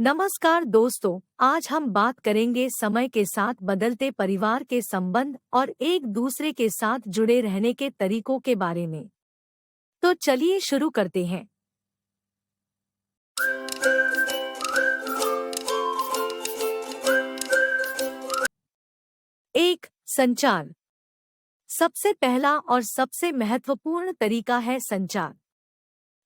नमस्कार दोस्तों, आज हम बात करेंगे समय के साथ बदलते परिवार के संबंध और एक दूसरे के साथ जुड़े रहने के तरीकों के बारे में। तो चलिए शुरू करते हैं। एक, संचार। सबसे पहला और सबसे महत्वपूर्ण तरीका है संचार।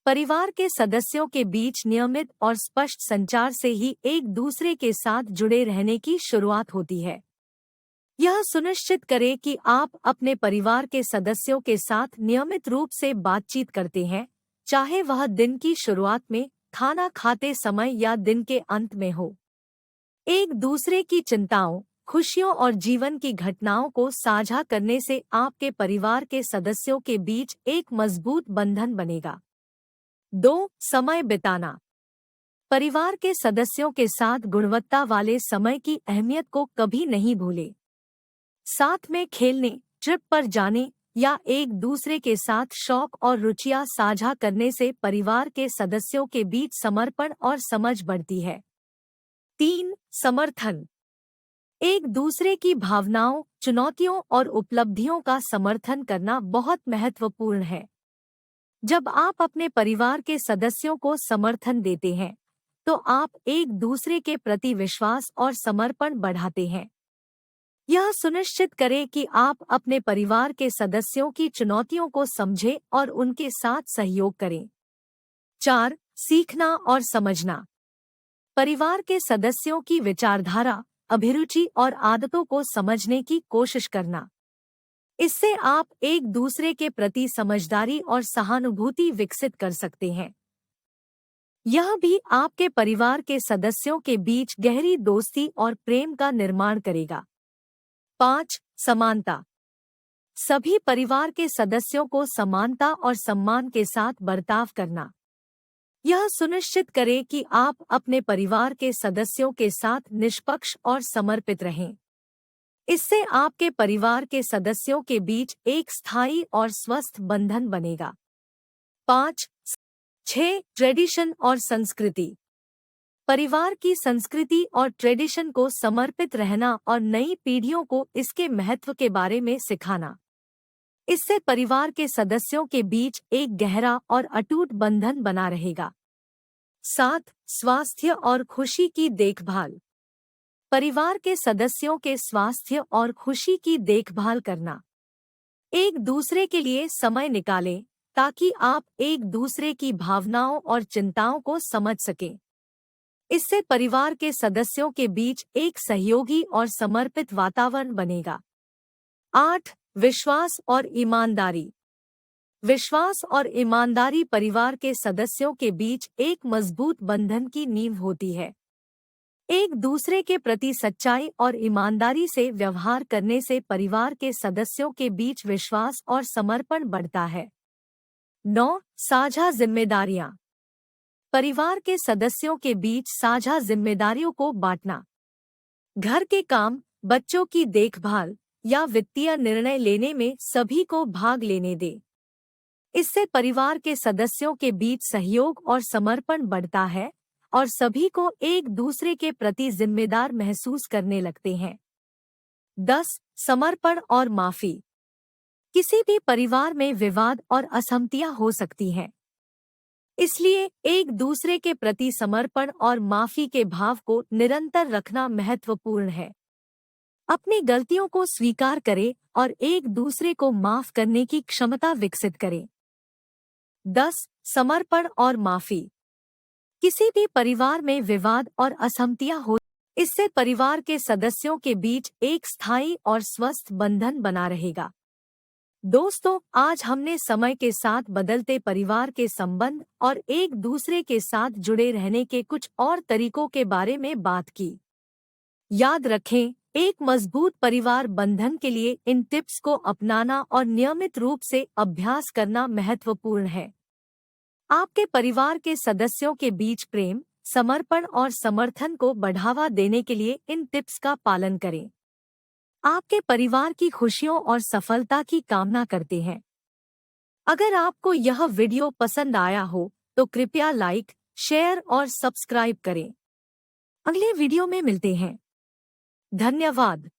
परिवार के सदस्यों के बीच नियमित और स्पष्ट संचार से ही एक दूसरे के साथ जुड़े रहने की शुरुआत होती है। यह सुनिश्चित करें कि आप अपने परिवार के सदस्यों के साथ नियमित रूप से बातचीत करते हैं, चाहे वह दिन की शुरुआत में, खाना खाते समय या दिन के अंत में हो। एक दूसरे की चिंताओं, खुशियों और जीवन की घटनाओं को साझा करने से आपके परिवार के सदस्यों के बीच एक मजबूत बंधन बनेगा। 2. समय बिताना। परिवार के सदस्यों के साथ गुणवत्ता वाले समय की अहमियत को कभी नहीं भूलें। साथ में खेलने, ट्रिप पर जाने या एक दूसरे के साथ शौक और रुचियां साझा करने से परिवार के सदस्यों के बीच समर्पण और समझ बढ़ती है। 3. समर्थन। एक दूसरे की भावनाओं, चुनौतियों और उपलब्धियों का समर्थन करना बहुत महत्वपूर्ण है। जब आप अपने परिवार के सदस्यों को समर्थन देते हैं, तो आप एक दूसरे के प्रति विश्वास और समर्पण बढ़ाते हैं। यह सुनिश्चित करें कि आप अपने परिवार के सदस्यों की चुनौतियों को समझें और उनके साथ सहयोग करें। 4. सीखना और समझना। परिवार के सदस्यों की विचारधारा, अभिरुचि और आदतों को समझने की कोशिश करना। इससे आप एक दूसरे के प्रति समझदारी और सहानुभूति विकसित कर सकते हैं। यह भी आपके परिवार के सदस्यों के बीच गहरी दोस्ती और प्रेम का निर्माण करेगा। 5. समानता। सभी परिवार के सदस्यों को समानता और सम्मान के साथ बर्ताव करना। यह सुनिश्चित करें कि आप अपने परिवार के सदस्यों के साथ निष्पक्ष और समर्पित रहें। इससे आपके परिवार के सदस्यों के बीच एक स्थायी और स्वस्थ बंधन बनेगा। 5. 6. ट्रेडिशन और संस्कृति। परिवार की संस्कृति और ट्रेडिशन को समर्पित रहना और नई पीढ़ियों को इसके महत्व के बारे में सिखाना। इससे परिवार के सदस्यों के बीच एक गहरा और अटूट बंधन बना रहेगा। 7. स्वास्थ्य और खुशी की देखभाल। परिवार के सदस्यों के स्वास्थ्य और खुशी की देखभाल करना। एक दूसरे के लिए समय निकालें ताकि आप एक दूसरे की भावनाओं और चिंताओं को समझ सकें। इससे परिवार के सदस्यों के बीच एक सहयोगी और समर्पित वातावरण बनेगा। 8. विश्वास और ईमानदारी। विश्वास और ईमानदारी परिवार के सदस्यों के बीच एक मजबूत बंधन की नींव होती है। एक दूसरे के प्रति सच्चाई और ईमानदारी से व्यवहार करने से परिवार के सदस्यों के बीच विश्वास और समर्पण बढ़ता है। 9. साझा जिम्मेदारियां। परिवार के सदस्यों के बीच साझा जिम्मेदारियों को बांटना। घर के काम, बच्चों की देखभाल या वित्तीय निर्णय लेने में सभी को भाग लेने दें। इससे परिवार के सदस्यों के बीच सहयोग और समर्पण बढ़ता है और सभी को एक दूसरे के प्रति जिम्मेदार महसूस करने लगते हैं। 10. समर्पण और माफी। किसी भी परिवार में विवाद और असहमतियां हो सकती हैं। इसलिए एक दूसरे के प्रति समर्पण और माफी के भाव को निरंतर रखना महत्वपूर्ण है। अपनी गलतियों को स्वीकार करें और एक दूसरे को माफ करने की क्षमता विकसित करें। 10. समर्पण और माफी। किसी भी परिवार में विवाद और असहमतियां हो, इससे परिवार के सदस्यों के बीच एक स्थायी और स्वस्थ बंधन बना रहेगा। दोस्तों, आज हमने समय के साथ बदलते परिवार के संबंध और एक दूसरे के साथ जुड़े रहने के कुछ और तरीकों के बारे में बात की। याद रखें, एक मजबूत परिवार बंधन के लिए इन टिप्स को अपनाना और नियमित रूप से अभ्यास करना महत्वपूर्ण है। आपके परिवार के सदस्यों के बीच प्रेम, समर्पण और समर्थन को बढ़ावा देने के लिए इन टिप्स का पालन करें। आपके परिवार की खुशियों और सफलता की कामना करते हैं। अगर आपको यह वीडियो पसंद आया हो, तो कृपया लाइक, शेयर और सब्सक्राइब करें। अगले वीडियो में मिलते हैं। धन्यवाद।